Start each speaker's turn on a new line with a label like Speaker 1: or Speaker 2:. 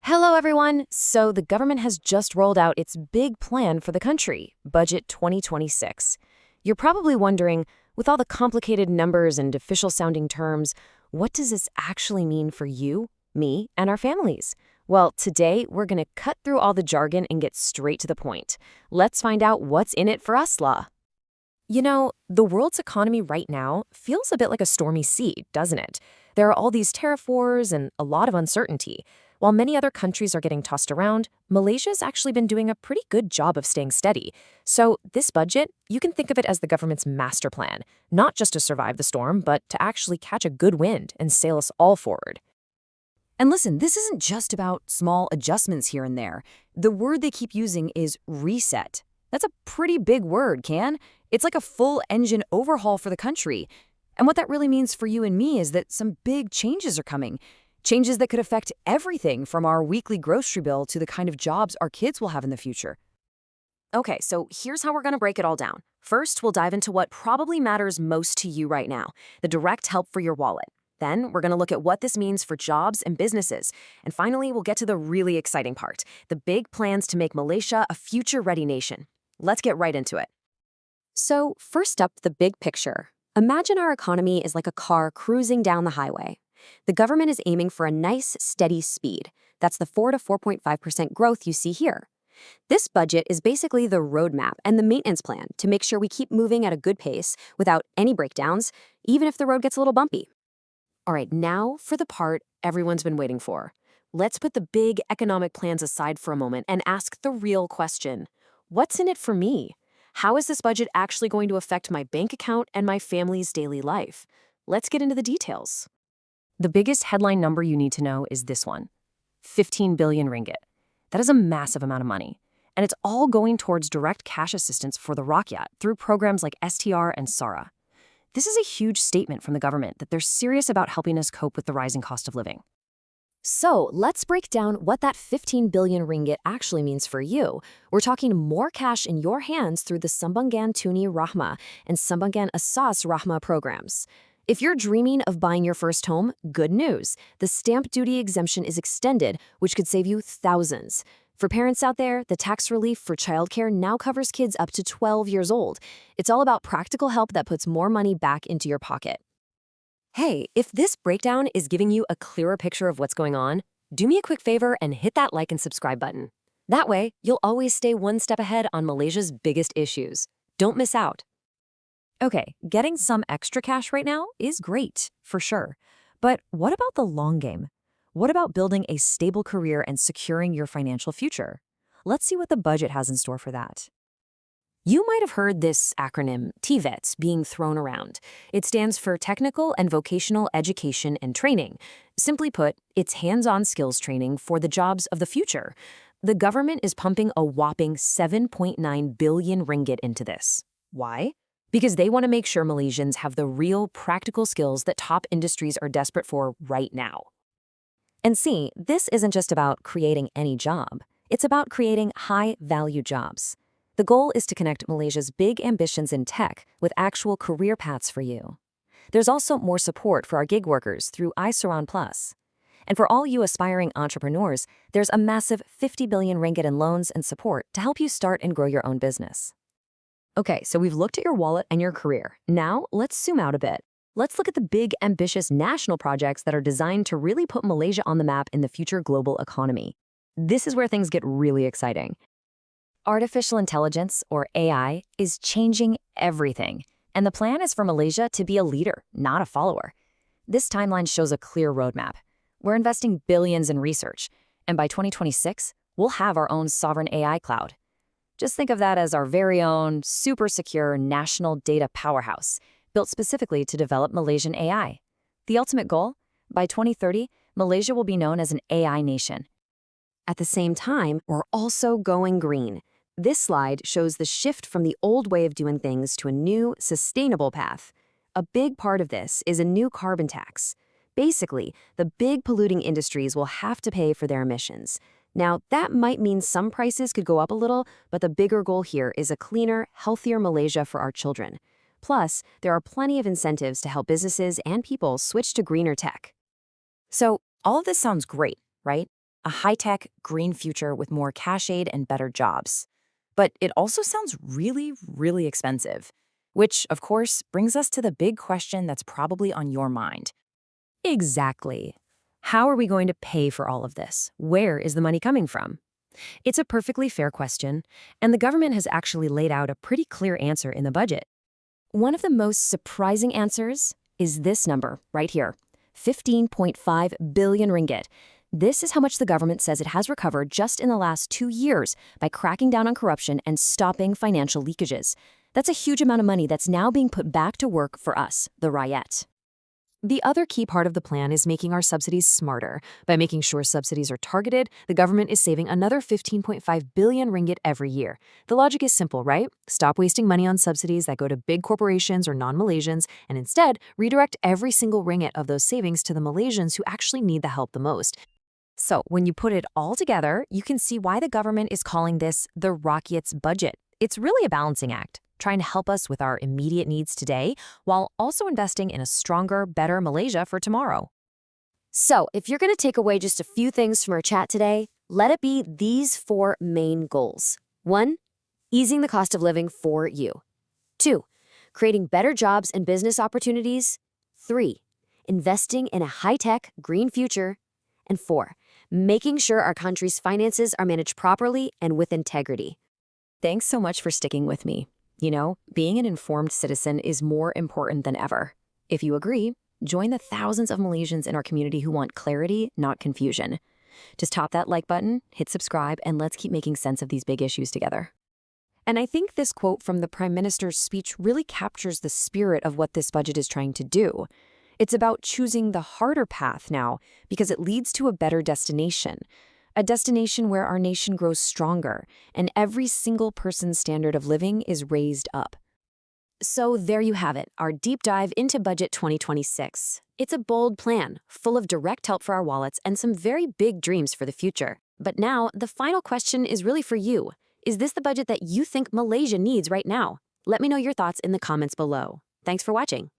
Speaker 1: Hello, everyone. So, the government has just rolled out its big plan for the country, Budget 2026. You're probably wondering, with all the complicated numbers and official sounding terms, what does this actually mean for you, me, and our families? Well, today we're going to cut through all the jargon and get straight to the point. Let's find out what's in it for us, La. You know, the world's economy right now feels a bit like a stormy sea, doesn't it? There are all these tariff wars and a lot of uncertainty. While many other countries are getting tossed around, Malaysia's actually been doing a pretty good job of staying steady. So this budget, you can think of it as the government's master plan, not just to survive the storm, but to actually catch a good wind and sail us all forward.
Speaker 2: And listen, this isn't just about small adjustments here and there. The word they keep using is reset. That's a pretty big word, Can. It's like a full engine overhaul for the country. And what that really means for you and me is that some big changes are coming. Changes that could affect everything from our weekly grocery bill to the kind of jobs our kids will have in the future.
Speaker 1: Okay, so here's how we're going to break it all down. First, we'll dive into what probably matters most to you right now, the direct help for your wallet. Then, we're going to look at what this means for jobs and businesses. And finally, we'll get to the really exciting part, the big plans to make Malaysia a future-ready nation. Let's get right into it.
Speaker 3: So, first up, the big picture. Imagine our economy is like a car cruising down the highway. The government is aiming for a nice, steady speed. That's the 4 to 4.5% growth you see here. This budget is basically the roadmap and the maintenance plan to make sure we keep moving at a good pace without any breakdowns, even if the road gets a little bumpy.
Speaker 1: All right, now for the part everyone's been waiting for. Let's put the big economic plans aside for a moment and ask the real question. What's in it for me? How is this budget actually going to affect my bank account and my family's daily life? Let's get into the details. The biggest headline number you need to know is this one, 15 billion ringgit. That is a massive amount of money. And it's all going towards direct cash assistance for the Rakyat through programs like STR and SARA. This is a huge statement from the government that they're serious about helping us cope with the rising cost of living.
Speaker 3: So, let's break down what that 15 billion ringgit actually means for you. We're talking more cash in your hands through the Sambangan Tuni Rahma and Sambangan Asas Rahma programs. If you're dreaming of buying your first home, good news. The stamp duty exemption is extended, which could save you thousands. For parents out there, the tax relief for childcare now covers kids up to 12 years old. It's all about practical help that puts more money back into your pocket.
Speaker 1: Hey, if this breakdown is giving you a clearer picture of what's going on, do me a quick favor and hit that like and subscribe button. That way, you'll always stay one step ahead on Malaysia's biggest issues. Don't miss out.
Speaker 2: Okay, getting some extra cash right now is great, for sure. But what about the long game? What about building a stable career and securing your financial future? Let's see what the budget has in store for that.
Speaker 1: You might have heard this acronym, TVETs, being thrown around. It stands for Technical and Vocational Education and Training. Simply put, it's hands-on skills training for the jobs of the future. The government is pumping a whopping 7.9 billion ringgit into this. Why? Because they want to make sure Malaysians have the real practical skills that top industries are desperate for right now.
Speaker 2: And see, this isn't just about creating any job. It's about creating high-value jobs. The goal is to connect Malaysia's big ambitions in tech with actual career paths for you. There's also more support for our gig workers through iSaran Plus. And for all you aspiring entrepreneurs, there's a massive 50 billion ringgit in loans and support to help you start and grow your own business.
Speaker 1: Okay, so we've looked at your wallet and your career. Now, let's zoom out a bit. Let's look at the big, ambitious national projects that are designed to really put Malaysia on the map in the future global economy. This is where things get really exciting.
Speaker 2: Artificial intelligence, or AI, is changing everything. And the plan is for Malaysia to be a leader, not a follower. This timeline shows a clear roadmap. We're investing billions in research. And by 2026, we'll have our own sovereign AI cloud. Just think of that as our very own, super secure national data powerhouse, built specifically to develop Malaysian AI. The ultimate goal? By 2030, Malaysia will be known as an AI nation.
Speaker 3: At the same time, we're also going green. This slide shows the shift from the old way of doing things to a new, sustainable path. A big part of this is a new carbon tax. Basically, the big polluting industries will have to pay for their emissions. Now, that might mean some prices could go up a little, but the bigger goal here is a cleaner, healthier Malaysia for our children. Plus, there are plenty of incentives to help businesses and people switch to greener tech.
Speaker 2: So, all of this sounds great, right? a high-tech, green future with more cash aid and better jobs. But it also sounds really, really expensive, which, of course, brings us to the big question that's probably on your mind.
Speaker 1: Exactly. How are we going to pay for all of this? Where is the money coming from? It's a perfectly fair question, and the government has actually laid out a pretty clear answer in the budget. One of the most surprising answers is this number right here, 15.5 billion ringgit. This is how much the government says it has recovered just in the last 2 years by cracking down on corruption and stopping financial leakages. That's a huge amount of money that's now being put back to work for us, the Rakyat. The other key part of the plan is making our subsidies smarter. By making sure subsidies are targeted, the government is saving another 15.5 billion ringgit every year. The logic is simple, right? Stop wasting money on subsidies that go to big corporations or non-Malaysians, and instead redirect every single ringgit of those savings to the Malaysians who actually need the help the most. So when you put it all together, you can see why the government is calling this the Rakyat's Budget. It's really a balancing act, trying to help us with our immediate needs today, while also investing in a stronger, better Malaysia for tomorrow.
Speaker 3: So, if you're going to take away just a few things from our chat today, let it be these 4 main goals. 1. Easing the cost of living for you. 2. Creating better jobs and business opportunities. 3. Investing in a high-tech, green future. And 4. Making sure our country's finances are managed properly and with integrity.
Speaker 1: Thanks so much for sticking with me. You know, being an informed citizen is more important than ever. If you agree, join the thousands of Malaysians in our community who want clarity, not confusion. Just tap that like button, hit subscribe, and let's keep making sense of these big issues together. And I think this quote from the Prime Minister's speech really captures the spirit of what this budget is trying to do. It's about choosing the harder path now because it leads to a better destination. A destination where our nation grows stronger and every single person's standard of living is raised up.
Speaker 3: So there you have it, our deep dive into Budget 2026. It's a bold plan, full of direct help for our wallets and some very big dreams for the future. But now, the final question is really for you. Is this the budget that you think Malaysia needs right now? Let me know your thoughts in the comments below. Thanks for watching.